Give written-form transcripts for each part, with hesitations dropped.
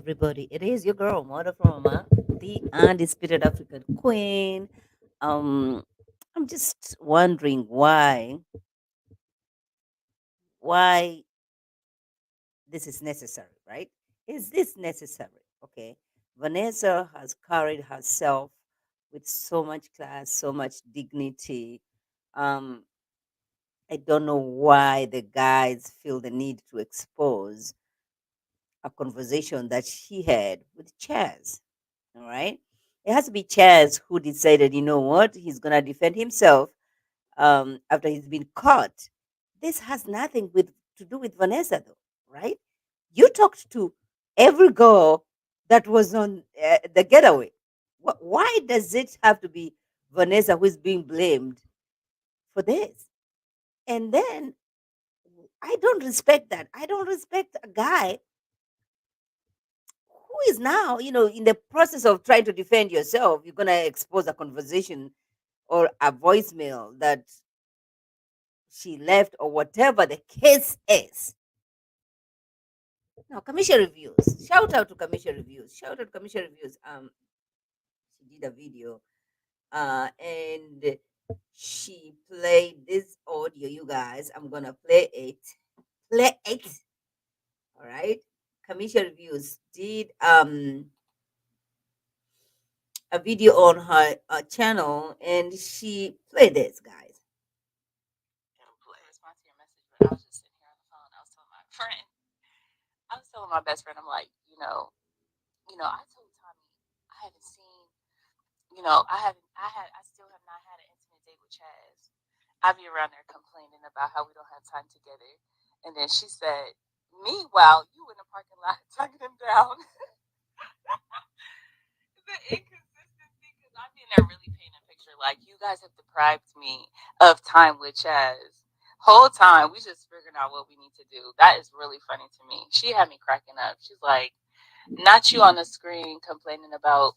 everybody. It is your girl, Mother from Mama, the undisputed African queen. Um, I'm just wondering why this is necessary, right? Is this necessary? Okay. Vanessa has carried herself with so much class, so much dignity. Um, I don't know why the guys feel the need to expose a conversation that she had with Chaz. All right. It has to be Chaz who decided, you know what, he's going to defend himself after he's been caught. This has nothing to do with Vanessa, though, right? You talked to every girl that was on the getaway. Why does it have to be Vanessa who is being blamed for this? And then I don't respect that. I don't respect a guy who is now, in the process of trying to defend yourself, you're going to expose a conversation or a voicemail that she left or whatever the case is. Now, Commission Reviews. Shout out to Commission Reviews. Shout out to Commission Reviews. She did a video and she played this audio, you guys. I'm going to play it. Play it. All right. Commission Reviews did a video on her channel and she played this, guys. Respond to your message, but I was just sitting here on the phone. I was telling my best friend, I'm like, I told Tommy I haven't seen, I still have not had an intimate date with Chaz. I be around there complaining about how we don't have time together, and then she said, meanwhile, you in the parking lot tugging him down. The inconsistency, because I'm in there really painting a picture like you guys have deprived me of time with Chaz. Whole time we just figuring out what we need to do. That is really funny to me. She had me cracking up. She's like, not you on the screen complaining about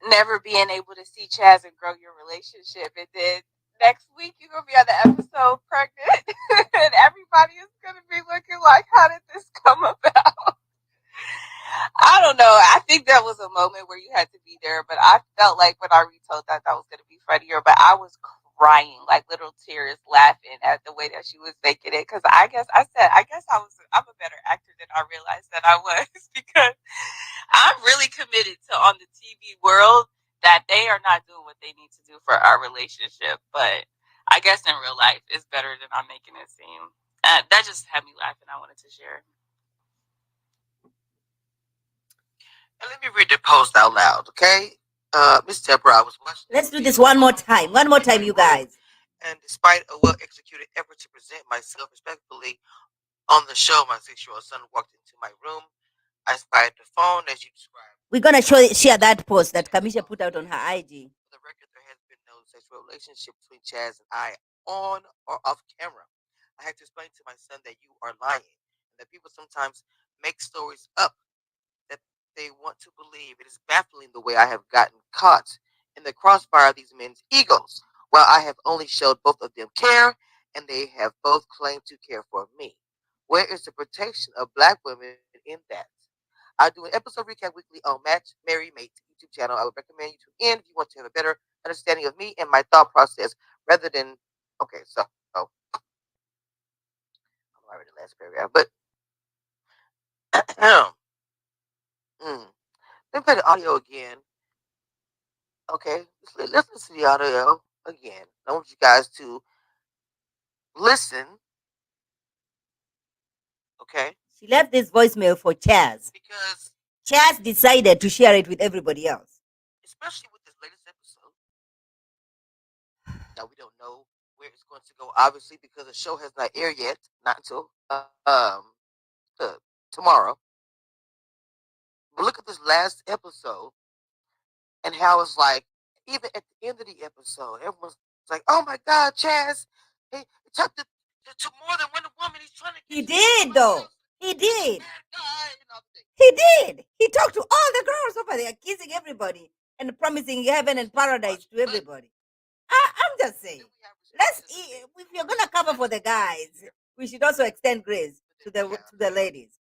never being able to see Chaz and grow your relationship, and then next week you're gonna be on the episode pregnant, and everybody is gonna be looking like, how did this come about? I don't know. I think that was a moment where you had to be there, but I felt like when I retold that was going to be funnier. But I was crying, like little tears, laughing at the way that she was making it. Because I guess I'm a better actor than I realized that I was because I'm really committed to on the TV world that they are not doing what they need to do for our relationship. But I guess in real life, it's better than I'm making it seem. That just had me laughing. I wanted to share. And let me read the post out loud, okay? Miss Deborah, I was watching. Let's do this one more time. One more time, you guys. And despite a well-executed effort to present myself respectfully on the show, my 6-year-old son walked into my room. I spied the phone as you described. We're gonna share that post that Kamisha put out on her IG. For the record, there has been no sexual relationship between Chaz and I on or off camera. I had to explain to my son that you are lying, and that people sometimes make stories up that they want to believe. It is baffling the way I have gotten caught in the crossfire of these men's egos, while I have only showed both of them care, and they have both claimed to care for me. Where is the protection of Black women in that? I do an episode recap weekly on Match Mary Mate YouTube channel. I would recommend you tune in if you want to have a better understanding of me and my thought process rather than. Okay, so I'm already the last paragraph, but let me play the audio again. Okay, let's listen to the audio again. I want you guys to listen. Okay. She left this voicemail for Chaz because Chaz decided to share it with everybody else. Especially with this latest episode. Now we don't know where it's going to go, obviously, because the show has not aired yet, not until tomorrow. But look at this last episode and how it's like, even at the end of the episode, everyone's like, "Oh my God, Chaz, he talked to more than one woman. He's trying to." He did, though. He did. He did. He talked to all the girls over there, kissing everybody and promising heaven and paradise to everybody. I'm just saying, if you're gonna cover for the guys, we should also extend grace to the ladies.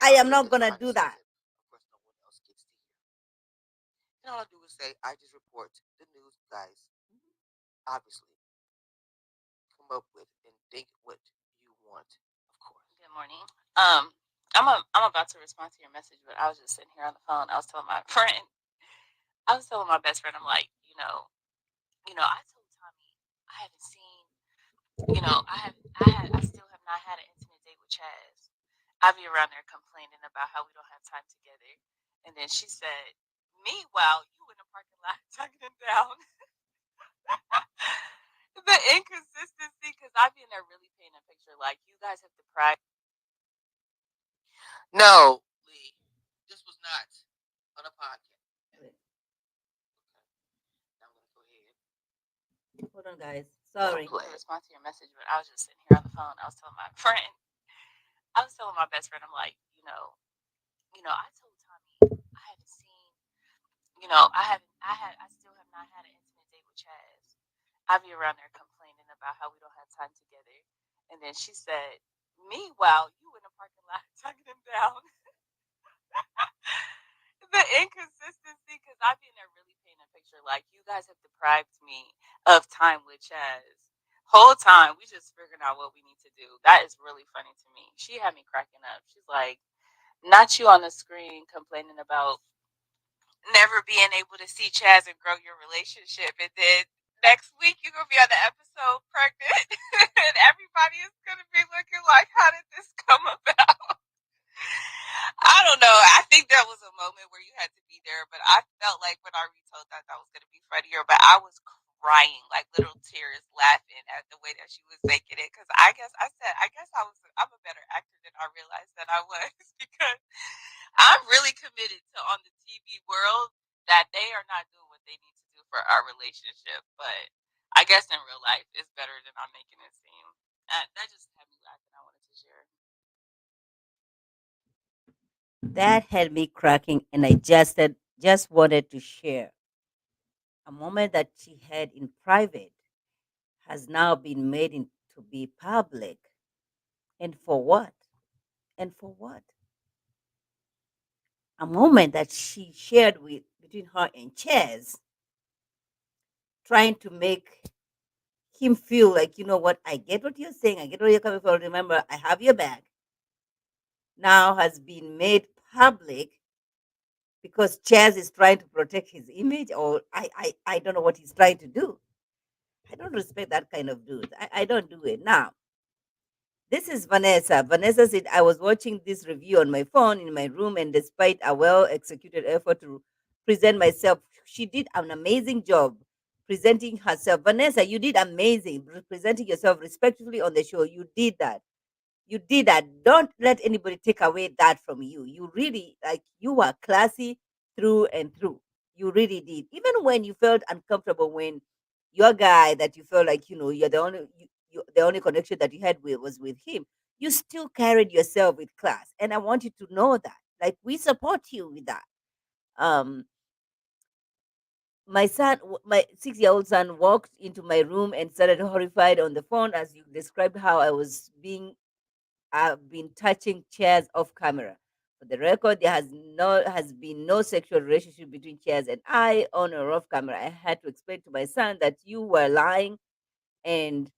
I am not gonna do that. And all I do is say, I just report the news, guys. Obviously, come up with and think what you want, of course. Good morning. I'm about to respond to your message, but I was just sitting here on the phone. I was telling my friend, I was telling my best friend, I'm like, I told Tommy I haven't seen, I still have not had an intimate date with Chaz. I be around there complaining about how we don't have time together, and then she said, meanwhile, you in the parking lot tugging him down. The inconsistency, because I've been there really painting a picture. Like, you guys have deprived. No, Lee, this was not on a podcast. Wait, Now I'm gonna go ahead. hold on, guys. I Sorry. to respond to your message, but I was just sitting here on the phone. I was telling my friend, I was telling my best friend, I'm like, I told Tommy I haven't seen, I still have not had an intimate date with Chaz. I be around there complaining about how we don't have time together, and then she said, meanwhile, you in the parking lot tugging him down. The inconsistency, because I've been there really painting a picture. Like, you guys have deprived me of time with Chaz. Whole time we just figuring out what we need to do. That is really funny to me. She had me cracking up. She's like, not you on the screen complaining about never being able to see Chaz and grow your relationship, and then next week you're gonna be on the episode pregnant, and everybody is gonna be looking like, how did this come about? I don't know. I think there was a moment where you had to be there, but I felt like when I retold that that was going to be funnier, but I was crying, like little tears, laughing at the way that she was making it. Because I guess I'm a better actor than I realized that I was because I'm really committed to on the TV world that they are not doing what they need to do for our relationship. But I guess in real life, it's better than I'm making it seem. That just had me laughing. I wanted to share. That had me cracking, and I just wanted to share a moment that she had in private has now been made into be public. And for what? And for what? A moment that she shared with between her and Chaz, trying to make him feel like, you know what, I get what you're saying, I get where you're coming from. Remember, I have your back. Now has been made public because Chaz is trying to protect his image, or I don't know what he's trying to do. I don't respect that kind of dude. I don't do it. Now, this is Vanessa. Vanessa said, I was watching this review on my phone in my room, and despite a well executed effort to present myself, she did an amazing job presenting herself. Vanessa, you did amazing presenting yourself respectfully on the show. You did that. You did that. Don't let anybody take away that from you. You really, like, you were classy through and through. You really did. Even when you felt uncomfortable, when your guy that you felt like, you're the only, the only connection that you had with was with him, you still carried yourself with class. And I want you to know that. Like, we support you with that. Um, my 6-year-old son walked into my room and started horrified on the phone as you described how I've been touching chairs off camera. For the record, there has been no sexual relationship between chairs and I on or off camera. I had to explain to my son that you were lying and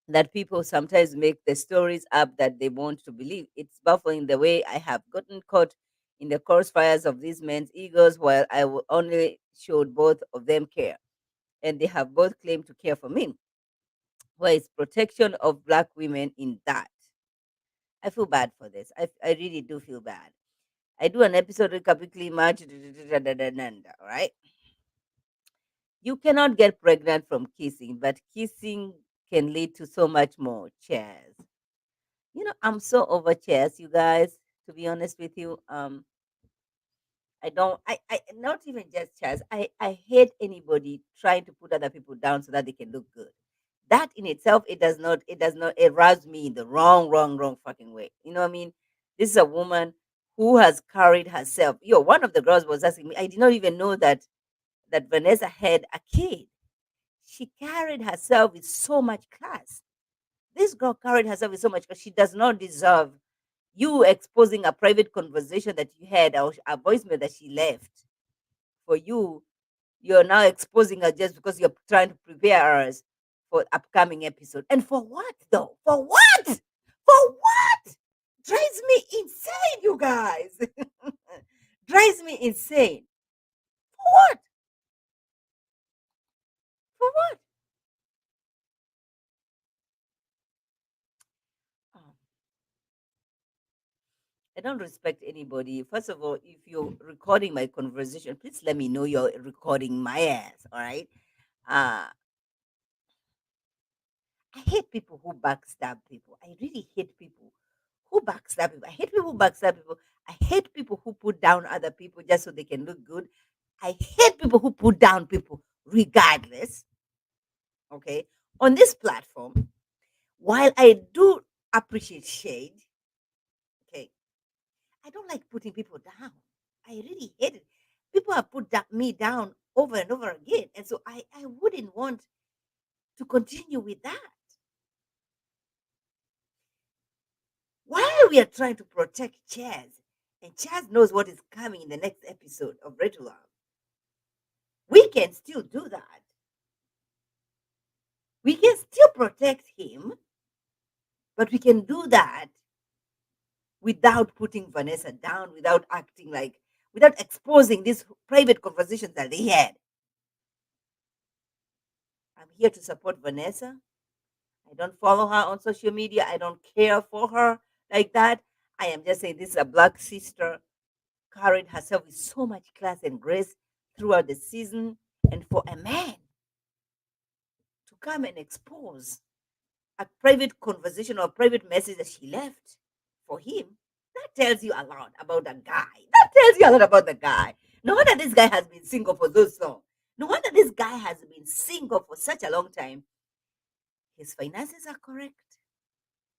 that people sometimes make the stories up that they want to believe. It's baffling the way I have gotten caught in the crossfires of these men's egos while only showed both of them care. And they have both claimed to care for me. Where is protection of black women in that? I feel bad for this. I really do feel bad. I do an episode quickly March, right? You cannot get pregnant from kissing, but kissing can lead to so much more. Cheers. I'm so over chairs, you guys. To be honest with you, I don't. I not even just chairs. I hate anybody trying to put other people down so that they can look good. That in itself, it does not arouse me in the wrong fucking way. You know what I mean? This is a woman who has carried herself. One of the girls was asking me. I did not even know that Vanessa had a kid. She carried herself with so much class. This girl carried herself with so much class. She does not deserve you exposing a private conversation that you had or a voicemail that she left for you, you're now exposing us just because you're trying to prepare us for upcoming episode. And for what though? For what? For what? Drives me insane, you guys. Drives me insane. For what? For what? Um, I don't respect anybody. First of all, if you're recording my conversation, please let me know you're recording my ass. All right. Uh, I hate people who backstab people. I really hate people who backstab people. I hate people who backstab people. I hate people who put down other people just so they can look good. I hate people who put down people regardless. Okay. On this platform, while I do appreciate shade, okay, I don't like putting people down. I really hate it. People have put me down over and over again. And so I wouldn't want to continue with that. While we are trying to protect Chaz, and Chaz knows what is coming in the next episode of Regular, we can still do that. We can still protect him, but we can do that without putting Vanessa down, without acting like, without exposing these private conversations that they had. I'm here to support Vanessa. I don't follow her on social media. I don't care for her like that. I am just saying this is a black sister, carried herself with so much class and grace throughout the season. And for a man to come and expose a private conversation or private message that she left for him, that tells you a lot about the guy. That tells you a lot about the guy. No wonder this guy has been single for so long. No wonder this guy has been single for such a long time. His finances are correct.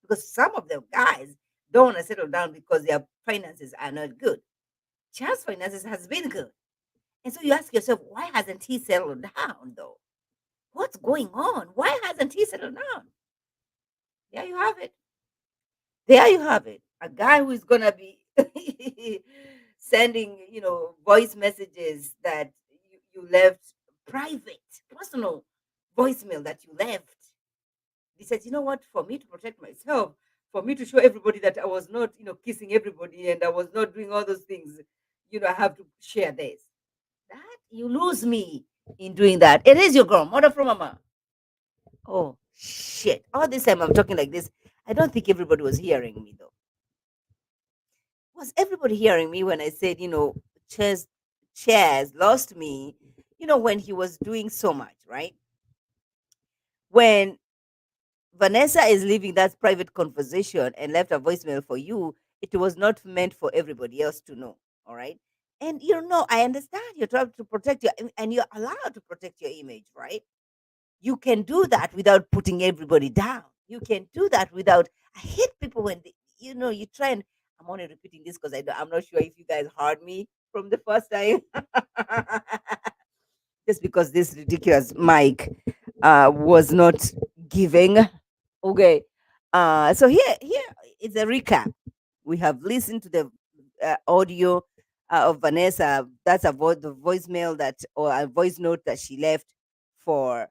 Because some of the guys don't want to settle down because their finances are not good. Chad's finances has been good. And so you ask yourself, why hasn't he settled down though? What's going on? Why hasn't he settled down? There you have it. There you have it. A guy who is gonna be sending, voice messages that you left private, personal voicemail that you left. He said, you know what, for me to protect myself, for me to show everybody that I was not, kissing everybody and I was not doing all those things, I have to share this. That you lose me in doing that. It is your girl, mother from mama. Oh shit. All this time I'm talking like this. I don't think everybody was hearing me though. Was everybody hearing me when I said, Chaz lost me, when he was doing so much, right? When Vanessa is leaving that private conversation and left a voicemail for you, it was not meant for everybody else to know. All right. And I understand you're trying to protect and you're allowed to protect your image, right? You can do that without putting everybody down. You can do that without. I hate people when you try and. I'm only repeating this because I'm not sure if you guys heard me from the first time. Just because this ridiculous mic was not giving. Okay. So here is a recap. We have listened to the audio of Vanessa. That's the voicemail that or a voice note that she left for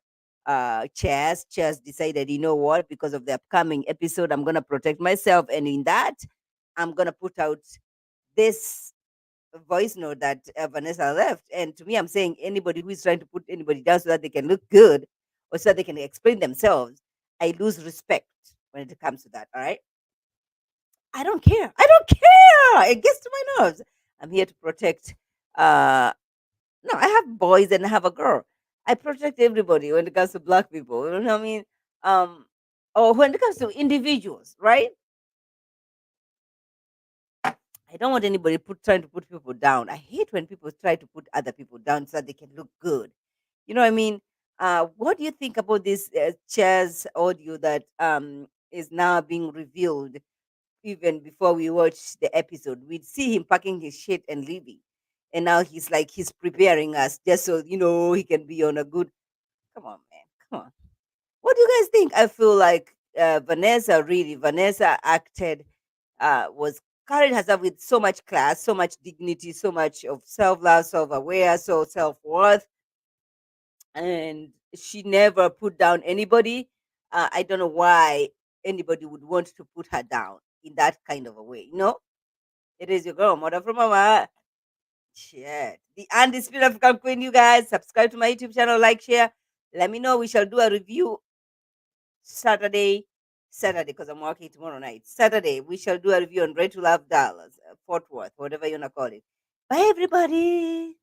Chaz. Chaz decided, you know what, because of the upcoming episode, I'm gonna protect myself, and in that, I'm gonna put out this voice note that Vanessa left. And to me, I'm saying anybody who is trying to put anybody down so that they can look good or so that they can explain themselves, I lose respect when it comes to that. All right. I don't care. I don't care. It gets to my nerves. I'm here to protect. No, I have boys and I have a girl. I protect everybody when it comes to black people. You know what I mean? Or when it comes to individuals, right? I don't want anybody trying to put people down. I hate when people try to put other people down so that they can look good. You know what I mean? What do you think about this Chaz audio that is now being revealed? Even before we watch the episode, we'd see him packing his shit and leaving, and now he's preparing us just so he can be on a good. Come on, man, come on. What do you guys think? I feel like Vanessa acted was carried herself with so much class, so much dignity, so much of self-love, self-aware, so self-worth, and she never put down anybody. I don't know why anybody would want to put her down in that kind of a way. It is your girl, Mother from Mama. Shit. The Undisputed African Queen, you guys. Subscribe to my YouTube channel, like, share. Let me know. We shall do a review Saturday, because I'm working tomorrow night. Saturday, we shall do a review on Ready to Love Dallas, Fort Worth, whatever you want to call it. Bye, everybody.